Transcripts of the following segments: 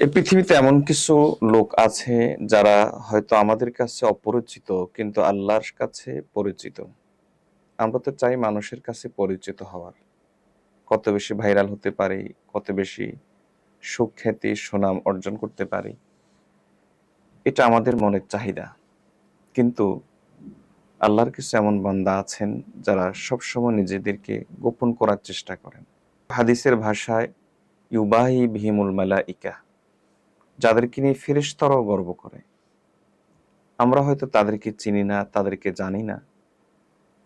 এই পৃথিবীতে এমন কিছু লোক আছে যারা হয়তো আমাদের কাছে অপরিচিত কিন্তু আল্লাহর কাছে পরিচিত। আমরা তো চাই মানুষের কাছে পরিচিত হওয়ার, কত বেশি ভাইরাল হতে পারি, কত বেশি সুখ্যাতি সুনাম অর্জন করতে পারি, এটা আমাদের মনের চাহিদা। কিন্তু আল্লাহর কিছু এমন বান্দা আছেন যারা সবসময় নিজেদেরকে গোপন করার চেষ্টা করেন। হাদিসের ভাষায় ইউবাহি বিহিমুল মালাইকা, যাদেরকে নিয়ে ফেরেশতারাও গর্ব করে। আমরা হয়তো তাদেরকে চিনি না, তাদেরকে জানি না,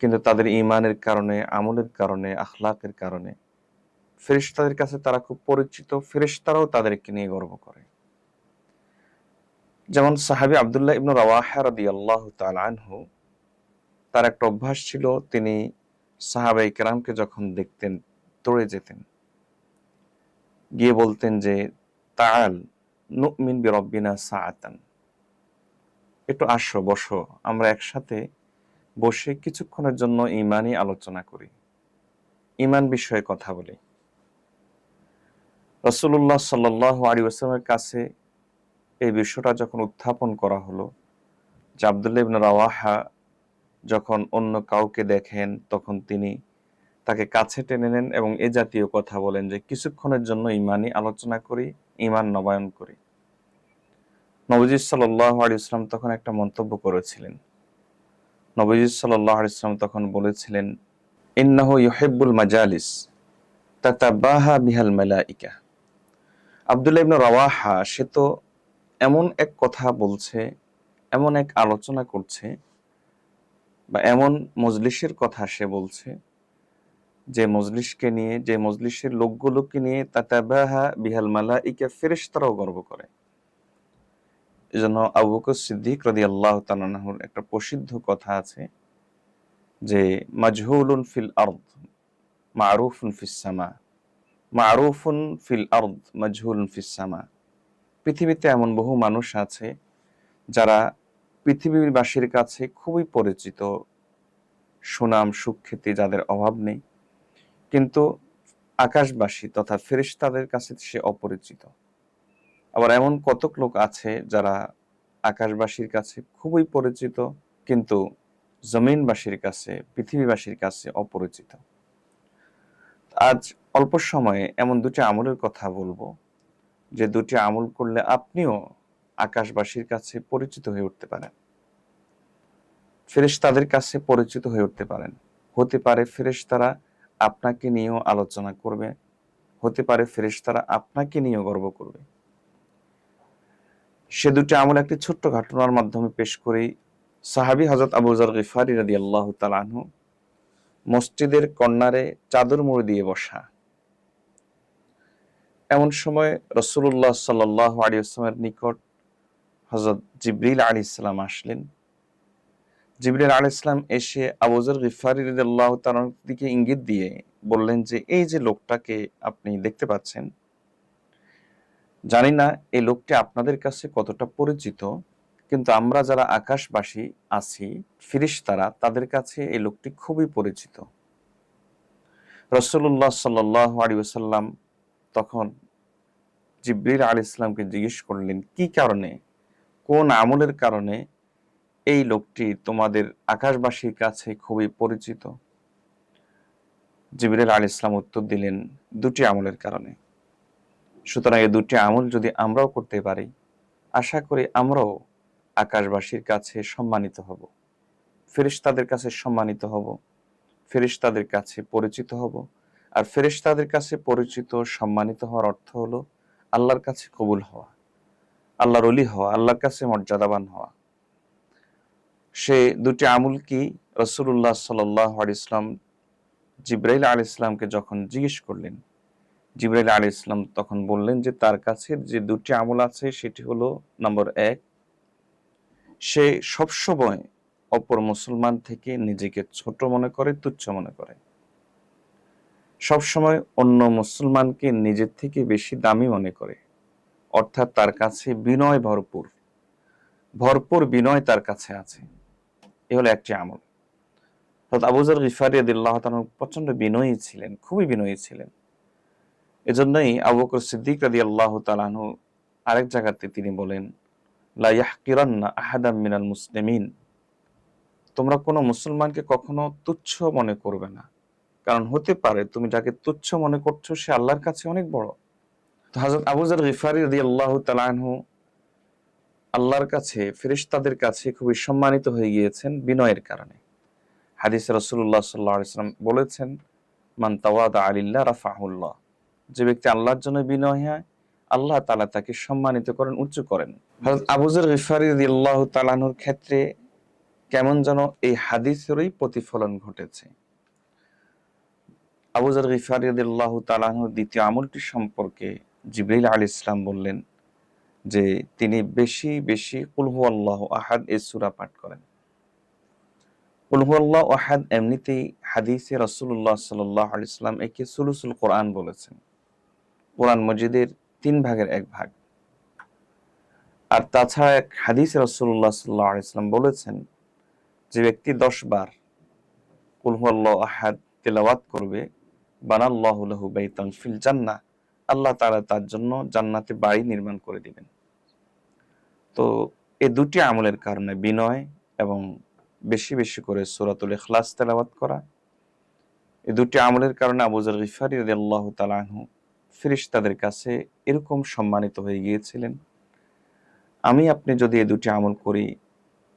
কিন্তু তাদের ঈমানের কারণে, আমলের কারণে, আখলাকের কারণে ফেরেশতাদের কাছে তারা খুব পরিচিত। ফেরেশতারাও তাদেরকে নিয়ে গর্ব করে। যেমন সাহাবী আব্দুল্লাহ ইবনে রাওয়াহা রাদিয়াল্লাহু তাআলা আনহু, তার একটা অভ্যাস ছিল, তিনি সাহাবায়ে কেরামকে যখন দেখতেন দৌড়ে যেতেন, গিয়ে বলতেন যে তাআল নুমিন বিরব্বিনা সাআতান, একটু আসো, বসো, আমরা একসাথে বসে কিছুক্ষণের জন্য ঈমানি আলোচনা করি, ঈমান বিষয়ে কথা বলি। রাসূলুল্লাহ সাল্লাল্লাহু আলাইহি ওয়াসাল্লামের কাছে এই বিষয়টা যখন উত্থাপন করা হলো যে আব্দুল্লাহ ইবনে রাওয়াহা যখন অন্য কাউকে দেখেন তখন তিনি তাকে কাছে টেনে নেন এবং এ জাতীয় কথা বলেন যে কিছুক্ষণের জন্য ঈমানি আলোচনা করি, ঈমান নবায়ন করি। নবীজি সাল্লাল্লাহু আলাইহি ওয়াসাল্লাম তখন একটা মন্তব্য করেছিলেন। নবীজি সাল্লাল্লাহু আলাইহি ওয়াসাল্লাম তখন বলেছিলেন, ইন্নাহু ইউহিব্বুল মাজালিস তাতাবাহা বিহাল মালাইকা। আব্দুল্লাহ ইবনে রাওয়াহা সে তো এমন এক কথা বলছে, এমন এক আলোচনা করছে, বা এমন মজলিসের কথা সে বলছে যে মজলিসকে নিয়ে, যে মজলিসের লোকগুলোকে নিয়ে তাতাবাহা বিহাল মালাইকা, ফেরেশতারাও গর্ব করে। এজন্য আবু বকর সিদ্দিক রাদিয়াল্লাহু তাআলা আনহুর একটা প্রসিদ্ধ কথা আছে যে মাজহুলুন ফিল আরদ মারুফুন ফিস সামা, মারুফুন ফিল আরদ মাজহুলুন ফিস সামা। পৃথিবীতে এমন বহু মানুষ আছে যারা পৃথিবীবাসীর কাছে খুবই পরিচিত, সুনাম সুখ্যাতি যাদের অভাব নেই, কিন্তু আকাশবাসী তথা ফেরেশতাদের কাছে সে অপরিচিত। আবার এমন কতক লোক আছে যারা আকাশবাসীর কাছে খুবই পরিচিত, কিন্তু জমিনবাসীর কাছে, পৃথিবীবাসীর কাছে অপরিচিত। আজ অল্প সময়ে এমন দুটি আমলের কথা বলবো যে দুটি আমল করলে আপনিও আকাশবাসীর কাছে পরিচিত হয়ে উঠতে পারেন, ফেরেশতাদের কাছে পরিচিত হয়ে উঠতে পারেন। হতে পারে ফেরেশতারা আপনাকে নিয়েও আলোচনা করবে, হতে পারে ফেরেশতারা আপনাকে নিয়েও গর্ব করবে। সে দুটি আমল একটি ছোট্ট ঘটনার মাধ্যমে পেশ করি। সাহাবী হযরত আবু যর গিফারী রাদিয়াল্লাহু তাআলা আনহু মসজিদের কর্নারে চাদর মুড়ি দিয়ে বসা। এমন সময় রাসূলুল্লাহ সাল্লাল্লাহু আলাইহি ওয়াসাল্লামের নিকট হযরত জিবরিল আলাইহিস সালাম আসলেন। জিবরিল আলাইহিস সালাম এসে আবু যর গিফারী রাদিয়াল্লাহু তাআলার দিকে ইঙ্গিত দিয়ে বললেন যে এই যে লোকটাকে আপনি দেখতে পাচ্ছেন, জানি না এই লোকটি আপনাদের কাছে কতটা পরিচিত, কিন্তু আমরা যারা আকাশবাসী আছি, ফেরেশতারা, তাদের কাছে এই লোকটি খুবই পরিচিত। রাসূলুল্লাহ সাল্লাল্লাহু আলাইহি ওয়াসাল্লাম তখন জিবরিল আলাইহিস সালামকে জিজ্ঞেস করলেন, কি কারণে, কোন আমলের কারণে এই লোকটি তোমাদের আকাশবাসীর কাছে খুবই পরিচিত? জিবরিল আলাইহিস সালাম উত্তর দিলেন, দুটি আমলের কারণে। সুতরাং এই দুটি আমল যদি আমরাও করতে পারি, আশা করি আমরাও আকাশবাসীর কাছে সম্মানিত হব, ফেরেশতাদের কাছে সম্মানিত হব, ফেরেশতাদের কাছে পরিচিত হব। আর ফেরেশতাদের কাছে পরিচিত, সম্মানিত হওয়ার অর্থ হলো আল্লাহর কাছে কবুল হওয়া, আল্লাহর ওলি হওয়া, আল্লাহর কাছে মর্যাদাবান হওয়া। সে দুটি আমল কি? রাসূলুল্লাহ সাল্লাল্লাহু আলাইহি ওয়াসাল্লাম জিবরাইল আলাইহিস সালামকে যখন জিজ্ঞেস করলেন, জিবরাইল আলাইহিস সালাম তখন বললেন যে তার কাছে যে দুটি আমল আছে সেটি হলো, নম্বর 1, সে সবসময় অপর মুসলমান থেকে নিজেকে ছোট মনে করে, তুচ্ছ মনে করে। সবসময় অন্য মুসলমানকে নিজের থেকে বেশি দামি মনে করে, অর্থাৎ তার কাছে বিনয় ভরপুর, ভরপুর বিনয় তার কাছে আছে। এ হলো একটি আমল। হযরত আবু যর গিফারী রাদিয়াল্লাহু তাআলা প্রচন্ড বিনয়ী ছিলেন, খুবই বিনয়ী ছিলেন। এজন্যই আবু বকর সিদ্দিক রাদিয়াল্লাহু তাআলা আনহু আরেক জায়গাতে তিনি বলেন, লা ইয়াহকিরান্না আহাদাম মিনাল মুসলিমিন, তোমরা কোনো মুসলমানকে কখনো তুচ্ছ মনে করবে না, কারণ হতে পারে তুমি যাকে তুচ্ছ মনে করছো সে আল্লাহর কাছে অনেক বড়। তো হযরত আবু যর গিফারী রাদিয়াল্লাহু তাআলা আনহু আল্লাহর কাছে, ফেরেশতাদের কাছে খুবই সম্মানিত হয়ে গিয়েছেন বিনয়ের কারণে। হাদিসে রাসূলুল্লাহ সাল্লাল্লাহু আলাইহি ওয়াসাল্লাম বলেছেন, মান তাওয়াদা লিল্লাহ রাফাহুল্লাহ, যে ব্যক্তি আল্লাহর জন্য বিনয় হয় আল্লাহ তাআলা তাকে সম্মানিত করেন, উঁচু করেন। হযরত আবু যর গিফারী রাদিয়াল্লাহু তাআলা আনহুর ক্ষেত্রে কেমন যেন এই হাদিসেরই প্রতিফলন ঘটেছে। আবু যর গিফারী রাদিয়াল্লাহু তাআলা আনহুর দ্বিতীয় আমলটি সম্পর্কে জিবরাইল আলাইহিস সালাম বললেন যে তিনি বেশি বেশি কুল হুয়াল্লাহু আহাদ এই সূরা পাঠ করেন। কুল হুয়াল্লাহু আহাদ এমনিতেই হাদিসে রাসূলুল্লাহ সাল্লাল্লাহু আলাইহি ওয়াসাল্লাম একে সুলুসুল কোরআন বলেছেন। কোরআন মজিদের 3 ভাগের 1 ভাগ। আর তাছাড়া এক হাদিসে রাসূলুল্লাহ সাল্লাল্লাহু আলাইহি ওয়াসাল্লাম বলেছেন, যে ব্যক্তি 10 বার কুল হুয়াল্লাহু আহাদ তিলাওয়াত করবে, বানাল্লাহু লাহু বাইতান ফিল জান্নাহ, আল্লাহ তাআলা তার জন্য জান্নাতে বাড়ি নির্মাণ করে দিবেন। তো এই দুটি আমলের কারণে বিনয় এবং বেশি বেশি করে সূরাতুল ইখলাস তেলাওয়াত করা, এই দুটি আমলের কারণে আবু যর গিফারী রাদিয়াল্লাহু তাআলা আনহু ফেরেশতাদের কাছে এরকম সম্মানিত হয়ে গিয়েছিলেন। আমি আপনি যদি এই দুটি আমল করি,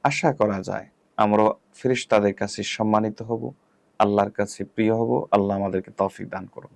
আশা করা যায় আমরা ফেরেশতাদের কাছে সম্মানিত হব, আল্লাহর কাছে প্রিয় হব। আল্লাহ আমাদেরকে তৌফিক দান করুন।